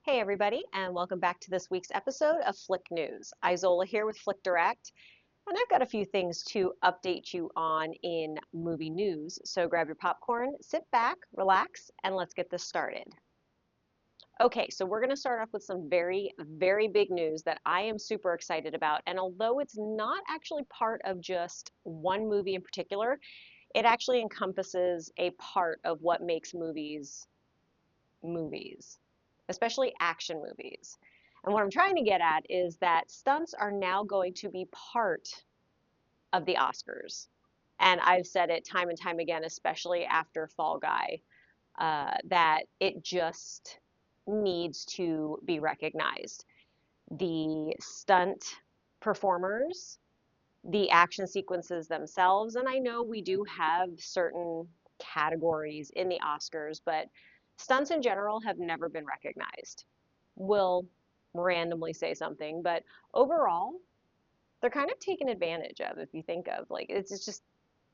Hey everybody, and welcome back to this week's episode of Flick News. Izola here with Flick Direct, and I've got a few things to update you on in movie news. So grab your popcorn, sit back, relax, and let's get this started. Okay, so we're going to start off with some very big news that I am super excited about. And although it's not actually part of just one movie in particular, it actually encompasses a part of what makes movies, especially action movies. And what I'm trying to get at is that stunts are now going to be part of the Oscars. And I've said it time and time again, especially after Fall Guy, that it just needs to be recognized. The stunt performers, the action sequences themselves, and I know we do have certain categories in the Oscars, but stunts in general have never been recognized. We'll randomly say something, but overall, they're kind of taken advantage of if you think of like it's just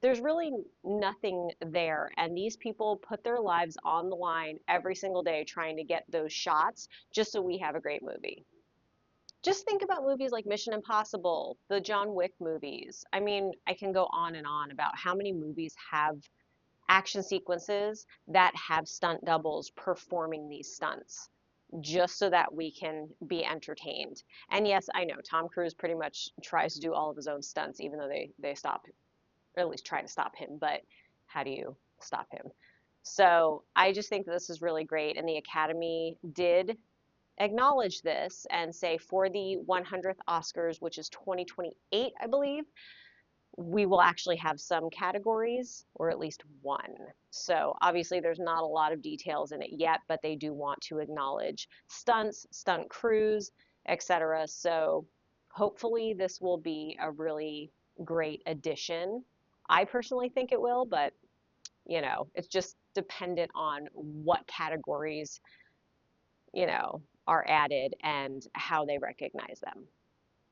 there's really nothing there, and these people put their lives on the line every single day trying to get those shots just so we have a great movie. Just think about movies like Mission Impossible, the John Wick movies. I mean, I can go on and on about how many movies have action sequences that have stunt doubles performing these stunts just so that we can be entertained. And yes, I know Tom Cruise pretty much tries to do all of his own stunts, even though they stop, or at least try to stop him. But how do you stop him? So I just think this is really great. And the Academy did acknowledge this and say for the 100th Oscars, which is 2028, I believe, we will actually have some categories or at least one. So obviously there's not a lot of details in it yet, but they do want to acknowledge stunts, stunt crews, etc. So hopefully this will be a really great addition. I personally think it will, but it's just dependent on what categories, are added and how they recognize them.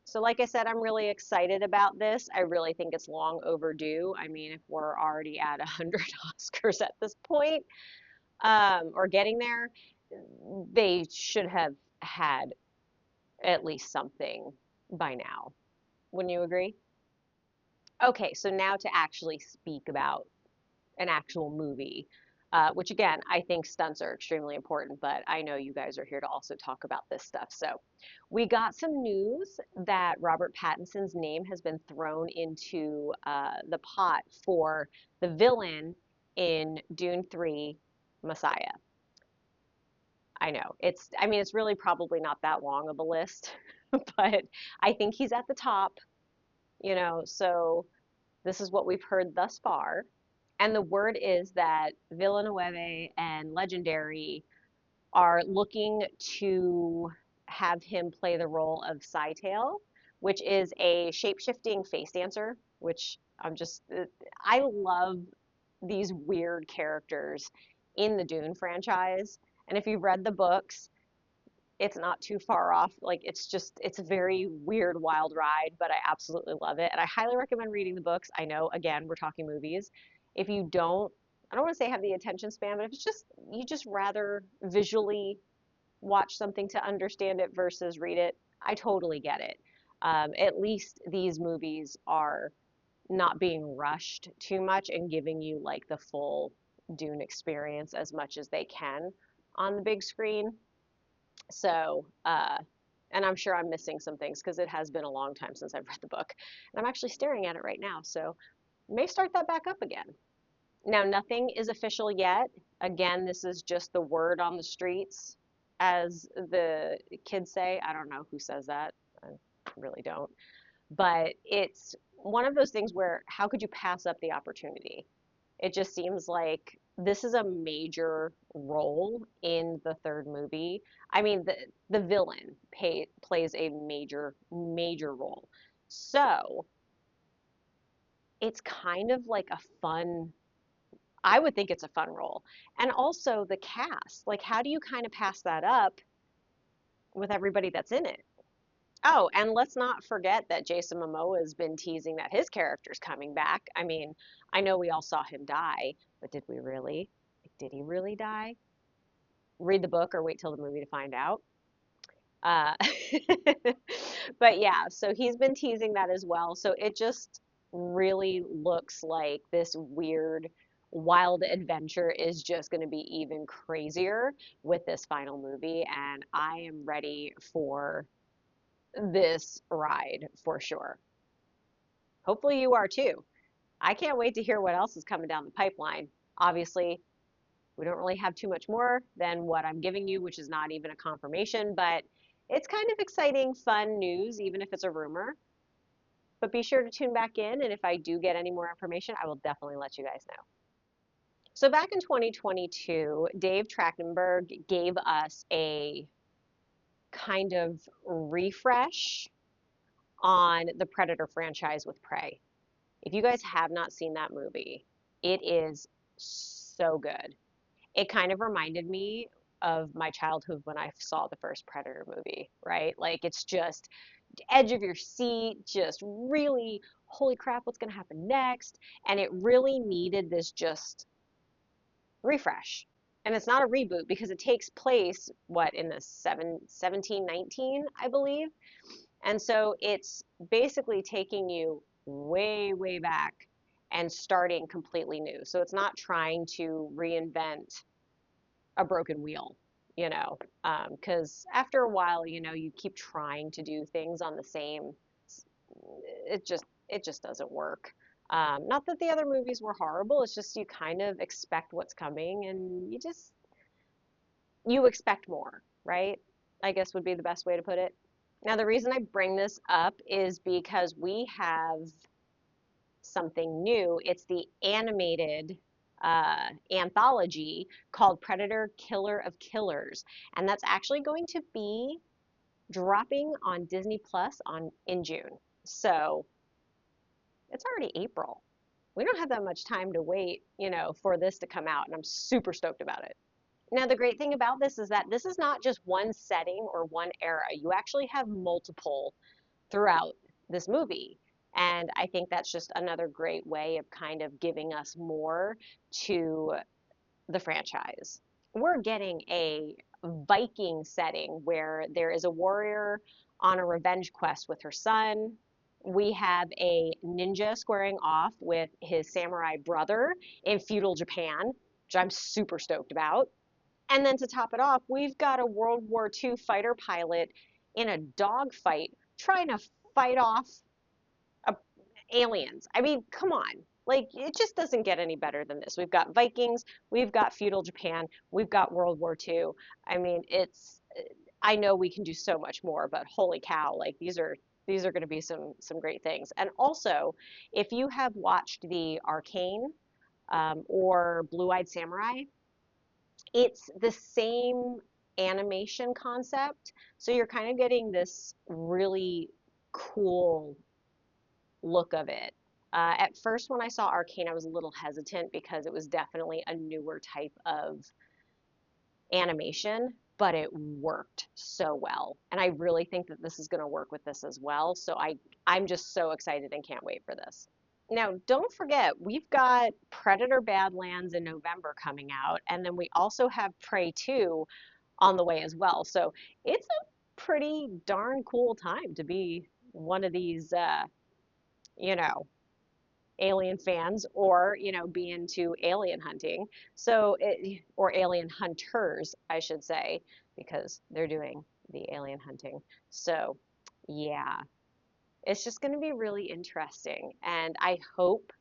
So, like I said, I'm really excited about this. I really think it's long overdue. I mean, if we're already at 100 Oscars at this point, or getting there, they should have had at least something by now. Wouldn't you agree? Okay, so now to actually speak about an actual movie, which again, I think stunts are extremely important, but I know you guys are here to also talk about this stuff. So we got some news that Robert Pattinson's name has been thrown into the pot for the villain in Dune 3 Messiah. I know I mean, it's really probably not that long of a list, but I think he's at the top, so this is what we've heard thus far. And the word is that Villeneuve and Legendary are looking to have him play the role of Cytail, which is a shape-shifting face dancer, which I love these weird characters in the Dune franchise. And if you've read the books, it's not too far off. Like it's a very weird, wild ride, but I absolutely love it. And I highly recommend reading the books. I know, again, we're talking movies. If you don't, I don't want to say have the attention span, but if it's just, you just rather visually watch something to understand it versus read it, I totally get it. At least these movies are not being rushed too much and giving you like the full Dune experience as much as they can on the big screen. So, and I'm sure I'm missing some things because it has been a long time since I've read the book. And I'm actually staring at it right now. So, may start that back up again. Now, nothing is official yet. Again, this is just the word on the streets, as the kids say. I don't know who says that. I really don't. But it's one of those things where how could you pass up the opportunity? It just seems like this is a major role in the third movie. I mean, the villain plays a major role. So it's kind of like a fun, I would think it's a fun role. And also the cast, like, how do you kind of pass that up with everybody that's in it? Oh, and let's not forget that Jason Momoa has been teasing that his character's coming back. I mean, I know we all saw him die, but did we really? Did he really die? read the book or wait till the movie to find out. Uh, but yeah, so he's been teasing that as well. So it just really looks like this weird, wild adventure is just going to be even crazier with this final movie. And I am ready for this ride for sure. Hopefully you are too. I can't wait to hear what else is coming down the pipeline. Obviously, we don't really have too much more than what I'm giving you, which is not even a confirmation, but it's kind of exciting, fun news, even if it's a rumor. But be sure to tune back in, and if I do get any more information, I will definitely let you guys know. So back in 2022, Dave Trachtenberg gave us a kind of refresh on the Predator franchise with Prey. If you guys have not seen that movie, it is so good. It kind of reminded me of my childhood when I saw the first Predator movie, right? Like it's just edge of your seat, just really, holy crap, what's going to happen next? And it really needed this just refresh. And it's not a reboot because it takes place, what, in the 1719, I believe. And so it's basically taking you way, way back and starting completely new. So it's not trying to reinvent a broken wheel, you know, because after a while, you know, you keep trying to do things on the same, it just doesn't work. Not that the other movies were horrible, it's just you kind of expect what's coming and you expect more, right? I guess would be the best way to put it. Now, the reason I bring this up is because we have something new. It's the animated anthology called Predator Killer of Killers. And that's actually going to be dropping on Disney Plus in June. So it's already April. We don't have that much time to wait, you know, for this to come out, and I'm super stoked about it. Now, the great thing about this is that this is not just one setting or one era. You actually have multiple throughout this movie. And I think that's just another great way of kind of giving us more to the franchise. We're getting a Viking setting where there is a warrior on a revenge quest with her son. We have a ninja squaring off with his samurai brother in feudal Japan, which I'm super stoked about. And then to top it off, we've got a World War II fighter pilot in a dogfight trying to fight off uh, aliens. I mean, come on. Like, it just doesn't get any better than this. We've got Vikings, we've got feudal Japan, we've got World War II. I mean, I know we can do so much more, but holy cow, like these are going to be some great things. And also, if you have watched the Arcane or Blue Eyed Samurai, it's the same animation concept. So you're kind of getting this really cool look of it. At first, when I saw Arcane, I was a little hesitant because it was definitely a newer type of animation, but it worked so well. And I really think that this is going to work with this as well. So I'm just so excited and can't wait for this. Now, don't forget, we've got Predator Badlands in November coming out, and then we also have Prey 2 on the way as well. So it's a pretty darn cool time to be one of these, you know, alien fans or, you know, be into alien hunting. Or alien hunters, I should say, because they're doing the alien hunting. So, yeah, it's just going to be really interesting. And I hope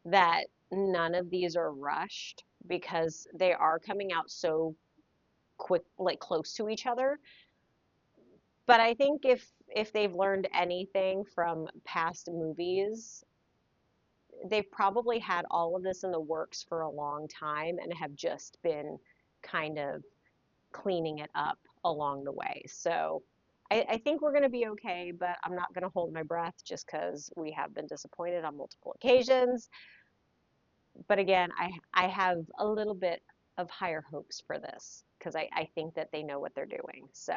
that none of these are rushed because they are coming out so quick, like close to each other. But I think if they've learned anything from past movies, they've probably had all of this in the works for a long time and have just been kind of cleaning it up along the way. So I think we're going to be okay, but I'm not going to hold my breath just because we have been disappointed on multiple occasions. But again, I have a little bit of higher hopes for this because I think that they know what they're doing. So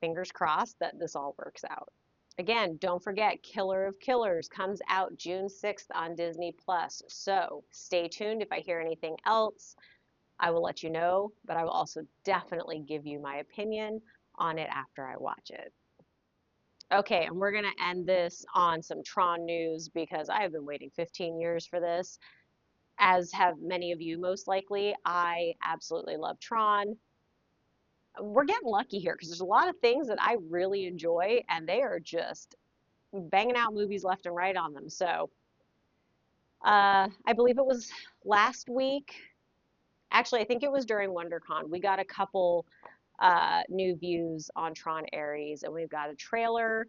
fingers crossed that this all works out. Again, don't forget, Killer of Killers comes out June 6th on Disney Plus. So stay tuned if I hear anything else. I will let you know, but I will also definitely give you my opinion on it after I watch it. Okay, and we're going to end this on some Tron news because I have been waiting 15 years for this, as have many of you most likely. I absolutely love Tron. We're getting lucky here because there's a lot of things that I really enjoy, and they are just banging out movies left and right on them. So, I believe it was last week. Actually, I think it was during WonderCon. We got a couple new views on Tron Ares, and we've got a trailer.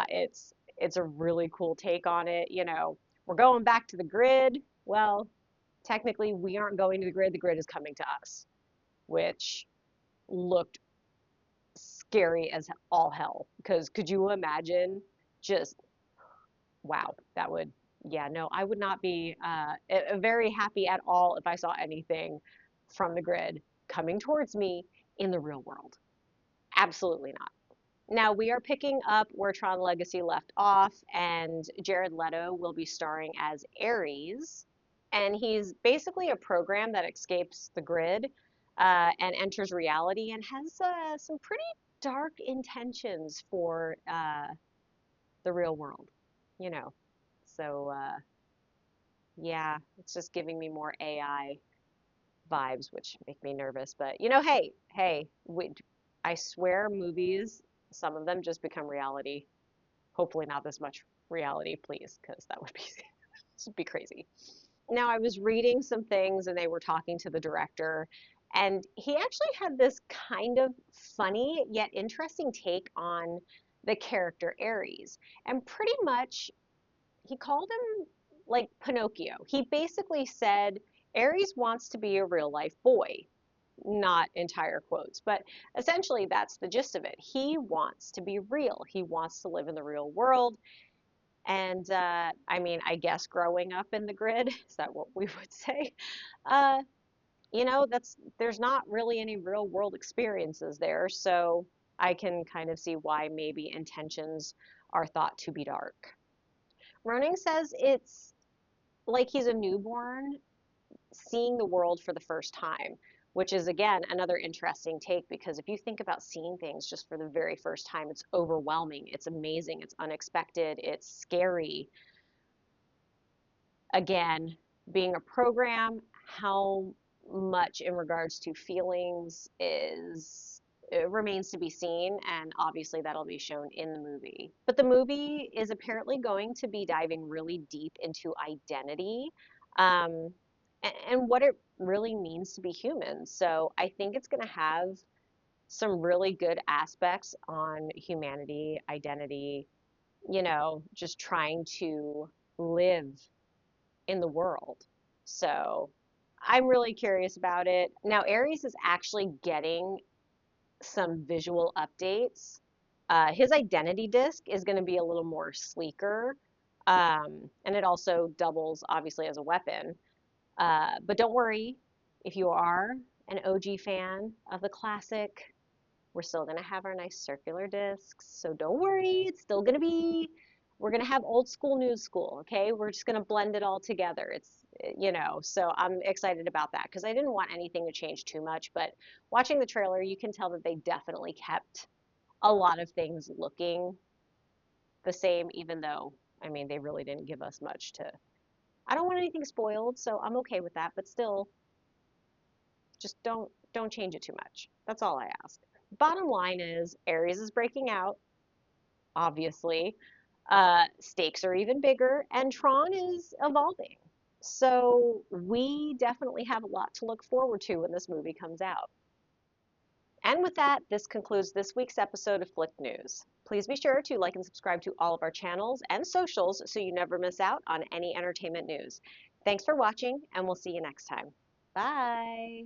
It's a really cool take on it. You know, we're going back to the grid. Well, technically, we aren't going to the grid. The grid is coming to us, which looked scary as all hell. Because could you imagine just wow, that would, yeah, no, I would not be very happy at all if I saw anything from the grid coming towards me in the real world. Absolutely not. Now we are picking up where Tron Legacy left off, and Jared Leto will be starring as Ares. And he's basically a program that escapes the grid and enters reality and has some pretty dark intentions for the real world, you know. So, yeah, it's just giving me more AI vibes, which make me nervous. But, you know, hey, I swear movies, some of them just become reality. Hopefully not this much reality, please, because that would be, this would be crazy. Now, I was reading some things and they were talking to the director, and he actually had this kind of funny yet interesting take on the character Ares. And pretty much he called him like Pinocchio. He basically said Ares wants to be a real life boy, not entire quotes, but essentially that's the gist of it. He wants to be real. He wants to live in the real world. And I mean, I guess growing up in the grid, is that what we would say? Uh, you know, there's not really any real world experiences there, so I can kind of see why maybe intentions are thought to be dark. Roning says it's like he's a newborn seeing the world for the first time, which is again another interesting take because if you think about seeing things just for the very first time, it's overwhelming, it's amazing, it's unexpected, it's scary. Again, being a program, how much in regards to feelings is it remains to be seen, and obviously that'll be shown in the movie. But the movie is apparently going to be diving really deep into identity, um, and what it really means to be human. So I think it's going to have some really good aspects on humanity, identity, you know, just trying to live in the world. So I'm really curious about it. Now, Aries is actually getting some visual updates. His identity disc is going to be a little more sleeker, and it also doubles, obviously, as a weapon. But don't worry, if you are an OG fan of the classic, we're still going to have our nice circular discs. So don't worry, it's still going to be, we're going to have old school, new school, okay? We're just going to blend it all together. It's, you know, so I'm excited about that because I didn't want anything to change too much. But watching the trailer, you can tell that they definitely kept a lot of things looking the same, even though, I mean, they really didn't give us much to, I don't want anything spoiled, so I'm okay with that, but still, just don't change it too much. That's all I ask. Bottom line is Aries is breaking out, obviously. Stakes are even bigger, and Tron is evolving. So we definitely have a lot to look forward to when this movie comes out. And with that, this concludes this week's episode of Flick News. Please be sure to like and subscribe to all of our channels and socials so you never miss out on any entertainment news. Thanks for watching, and we'll see you next time. Bye.